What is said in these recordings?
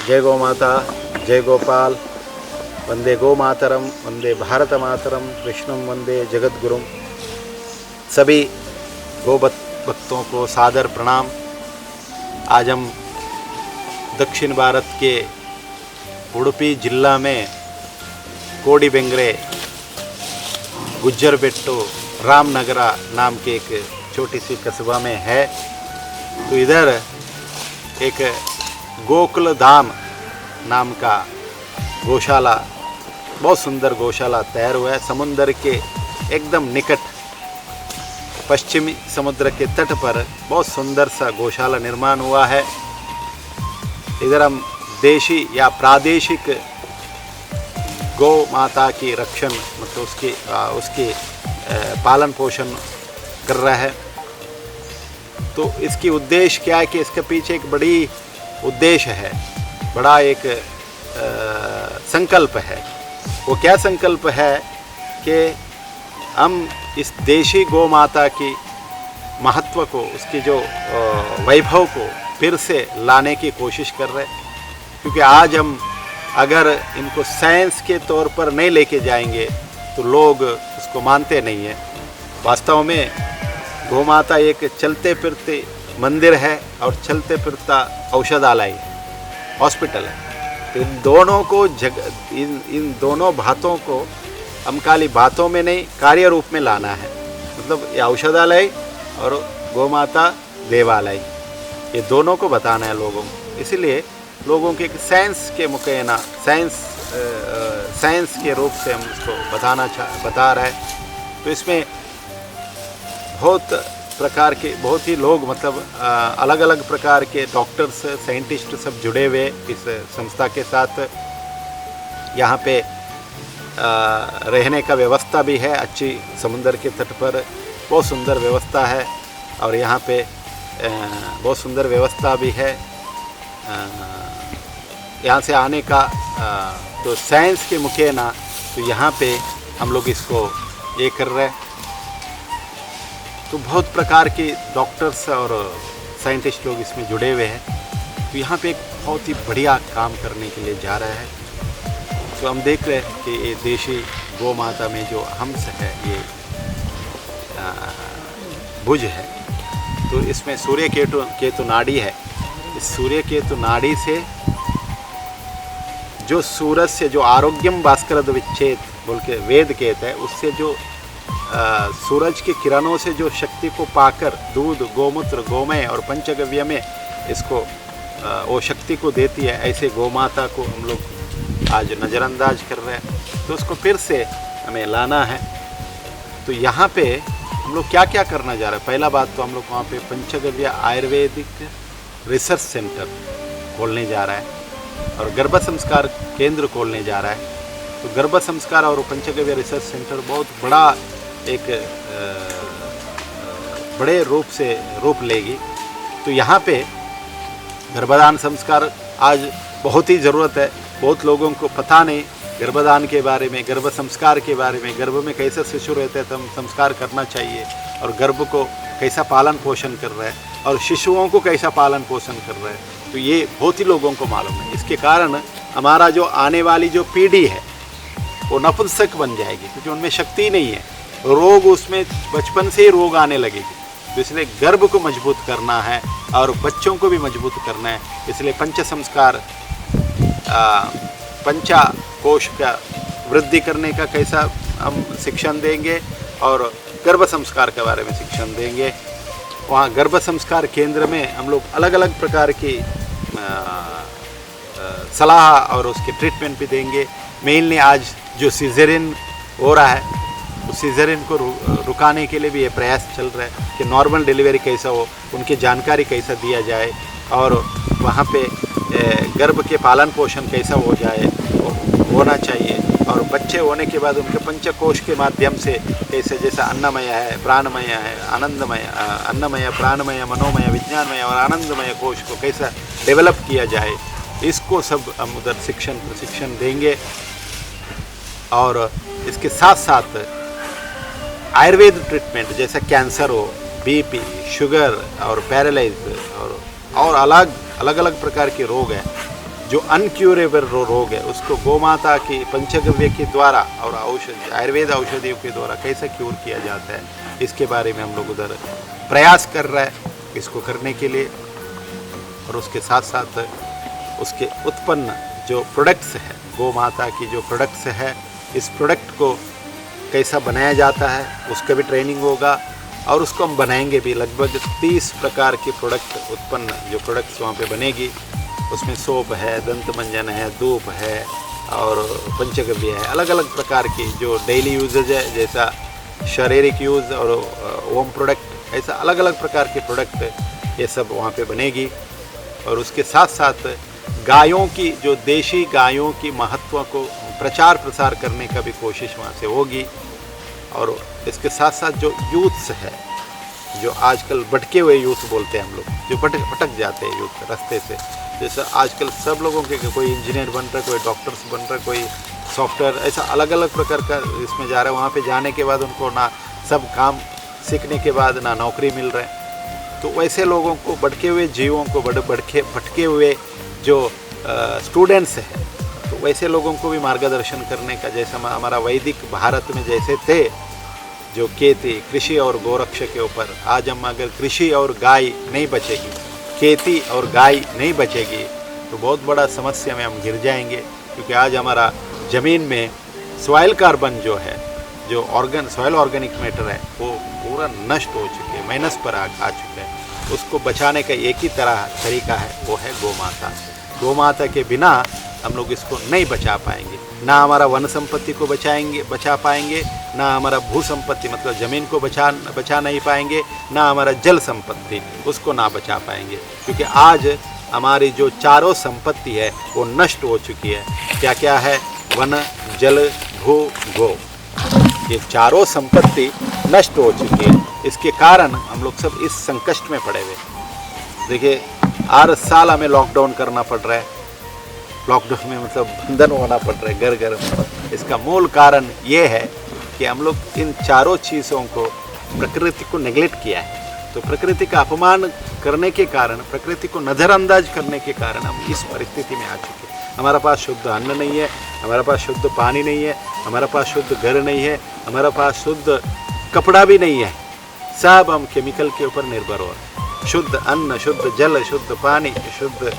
जय गौ माता, जय गोपाल, वंदे गो मातरम, वंदे भारत मातरम, कृष्णम वंदे जगत गुरुम। सभी गो भक्तों को सादर प्रणाम। आज हम दक्षिण भारत के उडुपी जिला में कोडिबेंगरे गुज्जरबेट्टु रामनगरा नाम के एक छोटी सी कस्बा में है। तो इधर एक गोकुल धाम नाम का गौशाला, बहुत सुंदर गौशाला तैयार हुआ है। समुद्र के एकदम निकट, पश्चिमी समुद्र के तट पर बहुत सुंदर सा गौशाला निर्माण हुआ है। इधर हम देशी या प्रादेशिक गौ माता की रक्षण, मतलब उसकी पालन पोषण कर रहा है। तो इसकी उद्देश्य क्या है कि इसके पीछे एक बड़ी उद्देश्य है, बड़ा एक संकल्प है। वो क्या संकल्प है कि हम इस देशी गौ माता की महत्व को, उसकी जो वैभव को फिर से लाने की कोशिश कर रहे हैं। क्योंकि आज हम अगर इनको साइंस के तौर पर नहीं लेके जाएंगे तो लोग उसको मानते नहीं हैं। वास्तव में गौ माता एक चलते फिरते मंदिर है और चलते फिरता औषधालय है, हॉस्पिटल है। तो इन दोनों को इन दोनों बातों को हम खाली बातों में नहीं, कार्य रूप में लाना है। मतलब ये औषधालय और गौ माता देवालय, ये दोनों को बताना है लोगों को। इसलिए लोगों के साइंस के मुकैना, साइंस के रूप से हम इसको बता रहे हैं। तो इसमें बहुत ही लोग, मतलब अलग अलग प्रकार के डॉक्टर्स, साइंटिस्ट सब जुड़े हुए इस संस्था के साथ। यहाँ पे रहने का व्यवस्था भी है, अच्छी समुद्र के तट पर बहुत सुंदर व्यवस्था है। और यहाँ पे बहुत सुंदर व्यवस्था भी है यहाँ से आने का। तो साइंस के मुखेना तो यहाँ पे हम लोग इसको ये कर रहे हैं। तो बहुत प्रकार के डॉक्टर्स और साइंटिस्ट लोग इसमें जुड़े हुए हैं। तो यहाँ पे एक बहुत ही बढ़िया काम करने के लिए जा रहा है। तो हम देख रहे हैं कि ये देशी गौ माता में जो हंस है, ये भुज है। तो इसमें सूर्य केतु नाड़ी है। इस सूर्य केतु नाड़ी से जो सूरज से जो आरोग्यम भास्कर विच्छेद बोल के वेद कहता है, उससे जो सूरज की किरणों से जो शक्ति को पाकर दूध, गोमूत्र, गोमय और पंचगव्य में इसको वो शक्ति को देती है, ऐसे गौ माता को हम लोग आज नज़रअंदाज कर रहे हैं। तो उसको फिर से हमें लाना है। तो यहाँ पे हम लोग क्या क्या करना जा रहे हैं। पहला बात तो हम लोग वहाँ पे पंचगव्य आयुर्वेदिक रिसर्च सेंटर खोलने जा रहा है और गर्भ संस्कार केंद्र खोलने जा रहा है। तो गर्भ संस्कार और पंचगव्य रिसर्च सेंटर बहुत बड़ा एक बड़े रूप लेगी। तो यहाँ पे गर्भदान संस्कार आज बहुत ही ज़रूरत है। बहुत लोगों को पता नहीं गर्भदान के बारे में, गर्भ संस्कार के बारे में, गर्भ में कैसा शिशु रहता है तो हम संस्कार करना चाहिए, और गर्भ को कैसा पालन पोषण कर रहा है और शिशुओं को कैसा पालन पोषण कर रहा है। तो ये बहुत ही लोगों को मालूम है। इसके कारण हमारा जो आने वाली जो पीढ़ी है वो नपुंसक बन जाएगी, क्योंकि उनमें शक्ति नहीं है। रोग, उसमें बचपन से ही रोग आने लगेगी। तो इसलिए गर्भ को मजबूत करना है और बच्चों को भी मजबूत करना है। इसलिए पंच संस्कार, पंचा कोश का वृद्धि करने का कैसा हम शिक्षण देंगे और गर्भ संस्कार के बारे में शिक्षण देंगे। वहाँ गर्भ संस्कार केंद्र में हम लोग अलग अलग प्रकार की सलाह और उसके ट्रीटमेंट भी देंगे। मेनली आज जो सीजरिन हो रहा है, उस सीजरिन को रुकाने के लिए भी ये प्रयास चल रहा है कि नॉर्मल डिलीवरी कैसा हो, उनकी जानकारी कैसा दिया जाए और वहाँ पे गर्भ के पालन पोषण कैसा हो जाए, होना चाहिए। और बच्चे होने के बाद उनके पंचकोश के माध्यम से कैसे, जैसा अन्नमय है, प्राणमय है, अन्नमय, प्राणमय, मनोमय, विज्ञानमय और आनंदमय कोश को कैसा डेवलप किया जाए, इसको सब हम उधर प्रशिक्षण देंगे। और इसके साथ साथ आयुर्वेद ट्रीटमेंट, जैसा कैंसर हो, बीपी, शुगर और पैरालाइज और अलग अलग प्रकार के रोग हैं जो अनक्यूरेबल रोग है उसको गोमाता की पंचगव्य के द्वारा और औषधि आयुर्वेद औषधियों के द्वारा कैसे क्यूर किया जाता है, इसके बारे में हम लोग उधर प्रयास कर रहे हैं इसको करने के लिए। और उसके साथ साथ उसके उत्पन्न जो प्रोडक्ट्स है, गोमाता की जो प्रोडक्ट्स है, इस प्रोडक्ट को कैसा बनाया जाता है उसका भी ट्रेनिंग होगा और उसको हम बनाएंगे भी। लगभग 30 प्रकार के प्रोडक्ट उत्पन्न जो प्रोडक्ट्स वहाँ पे बनेगी, उसमें सोप है, दंत मंजन है, धूप है और पंचगव्य है, अलग अलग प्रकार की जो डेली यूजेज है, जैसा शारीरिक यूज़ और होम प्रोडक्ट, ऐसा अलग अलग प्रकार के प्रोडक्ट ये सब वहाँ पे बनेगी। और उसके साथ साथ गायों की, जो देशी गायों की महत्व को प्रचार प्रसार करने का भी कोशिश वहाँ से होगी। और इसके साथ साथ जो यूथ्स है, जो आजकल भटके हुए यूथ बोलते हैं हम लोग, जो भटक जाते हैं यूथ रास्ते से, जैसे आजकल सब लोगों के कोई इंजीनियर बन रहा है, कोई डॉक्टर्स बन रहा है, कोई सॉफ्टवेयर, ऐसा अलग अलग प्रकार का इसमें जा रहा है। वहाँ पे जाने के बाद उनको ना सब काम सीखने के बाद ना नौकरी मिल रहा है। तो वैसे लोगों को, भटके हुए जीवों को, भटके हुए जो स्टूडेंट्स हैं, तो वैसे लोगों को भी मार्गदर्शन करने का, जैसा हमारा वैदिक भारत में जैसे थे जो खेती, कृषि और गोरक्षा के ऊपर, आज हम अगर कृषि और गाय नहीं बचेगी, खेती और गाय नहीं बचेगी तो बहुत बड़ा समस्या में हम गिर जाएंगे। क्योंकि आज हमारा ज़मीन में सॉइल कार्बन जो है, जो सॉइल ऑर्गेनिक मैटर है, वो पूरा नष्ट हो चुके हैं, माइनस पर आ चुके हैं। उसको बचाने का एक ही तरीका है, वो है गोमाता। गोमाता के बिना हम लोग इसको नहीं बचा पाएंगे। ना हमारा वन संपत्ति को बचा पाएंगे, ना हमारा भू संपत्ति मतलब ज़मीन को बचा नहीं पाएंगे, ना हमारा जल संपत्ति उसको ना बचा पाएंगे। क्योंकि आज हमारी जो चारों संपत्ति है वो नष्ट हो चुकी है। क्या क्या है? वन, जल, भू, गो, ये चारों संपत्ति नष्ट हो चुकी है। इसके कारण हम लोग सब इस संकट में पड़े हुए। देखिए, हर साल हमें लॉकडाउन करना पड़ रहा है। लॉकडाउन में मतलब बंधन होना पड़ रहा है घर घर में। इसका मूल कारण ये है कि हम लोग इन चारों चीज़ों को, प्रकृति को नेग्लेक्ट किया है। तो प्रकृति का अपमान करने के कारण, प्रकृति को नज़रअंदाज करने के कारण हम इस परिस्थिति में आ चुके हैं। हमारा पास शुद्ध अन्न नहीं है, हमारा पास शुद्ध पानी नहीं है, हमारा पास शुद्ध घर नहीं है, हमारा पास शुद्ध कपड़ा भी नहीं है। सब हम केमिकल के ऊपर निर्भर हो रहे हैं। शुद्ध अन्न, शुद्ध जल, शुद्ध पानी, शुद्ध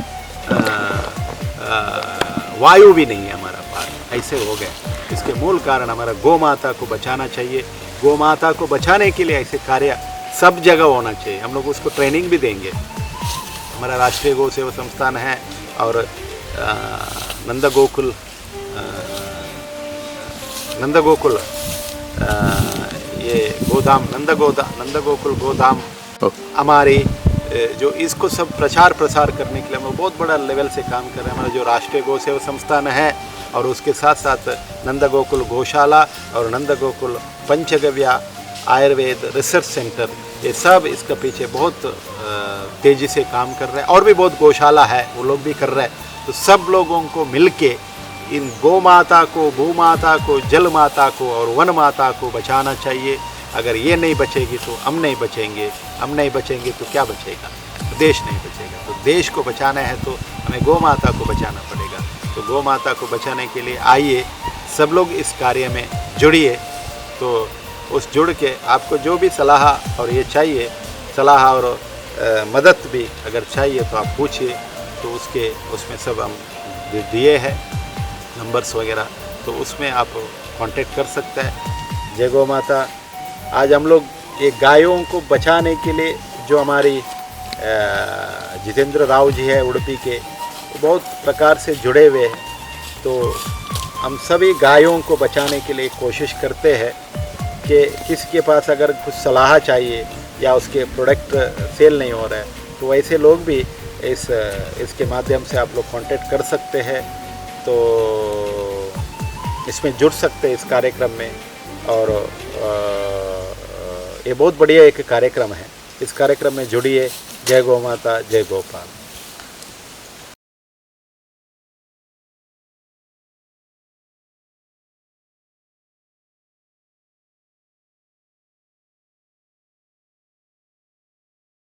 वायु भी नहीं है हमारा पास। ऐसे हो गए। इसके मूल कारण हमारा गोमाता को बचाना चाहिए। गोमाता को बचाने के लिए ऐसे कार्य सब जगह होना चाहिए। हम लोग उसको ट्रेनिंग भी देंगे। हमारा राष्ट्रीय गौ सेवा संस्थान है और नंद गोकुल ये गोधाम, नंद गोकुल गोधाम हमारी जो इसको सब प्रचार प्रसार करने के लिए हम लोग बहुत बड़ा लेवल से काम कर रहे हैं। हमारा जो राष्ट्रीय गौ सेवा संस्थान है और उसके साथ साथ नंद गोकुल गौशाला और नंद गोकुल पंचगव्य आयुर्वेद रिसर्च सेंटर, ये सब इसके पीछे बहुत तेज़ी से काम कर रहे हैं। और भी बहुत गौशाला है, वो लोग भी कर रहे हैं। तो सब लोगों को मिलके इन गौ माता को, भू माता को, जल माता को और वन माता को बचाना चाहिए। अगर ये नहीं बचेगी तो हम नहीं बचेंगे, हम नहीं बचेंगे तो क्या बचेगा? तो देश नहीं बचेगा। तो देश को बचाना है तो हमें गौ माता को बचाना पड़ेगा। तो गौ माता को बचाने के लिए आइए सब लोग इस कार्य में जुड़िए। तो उस जुड़ के आपको जो भी सलाह और ये चाहिए, सलाह और मदद भी अगर चाहिए तो आप पूछिए। तो उसमें सब हम दिए हैं नंबर्स वगैरह, तो उसमें आप कांटेक्ट कर सकते हैं। जय गौ माता। आज हम लोग ये गायों को बचाने के लिए जो हमारी जितेंद्र राव जी है उड़पी के, बहुत प्रकार से जुड़े हुए हैं। तो हम सभी गायों को बचाने के लिए कोशिश करते हैं कि किसी के पास अगर कुछ सलाह चाहिए या उसके प्रोडक्ट सेल नहीं हो रहा है तो वैसे लोग भी इसके माध्यम से आप लोग कांटेक्ट कर सकते हैं। तो इसमें जुड़ सकते हैं इस कार्यक्रम में। और ये बहुत बढ़िया एक कार्यक्रम है। इस कार्यक्रम में जुड़िए। जय गौ माता, जय गोपाल।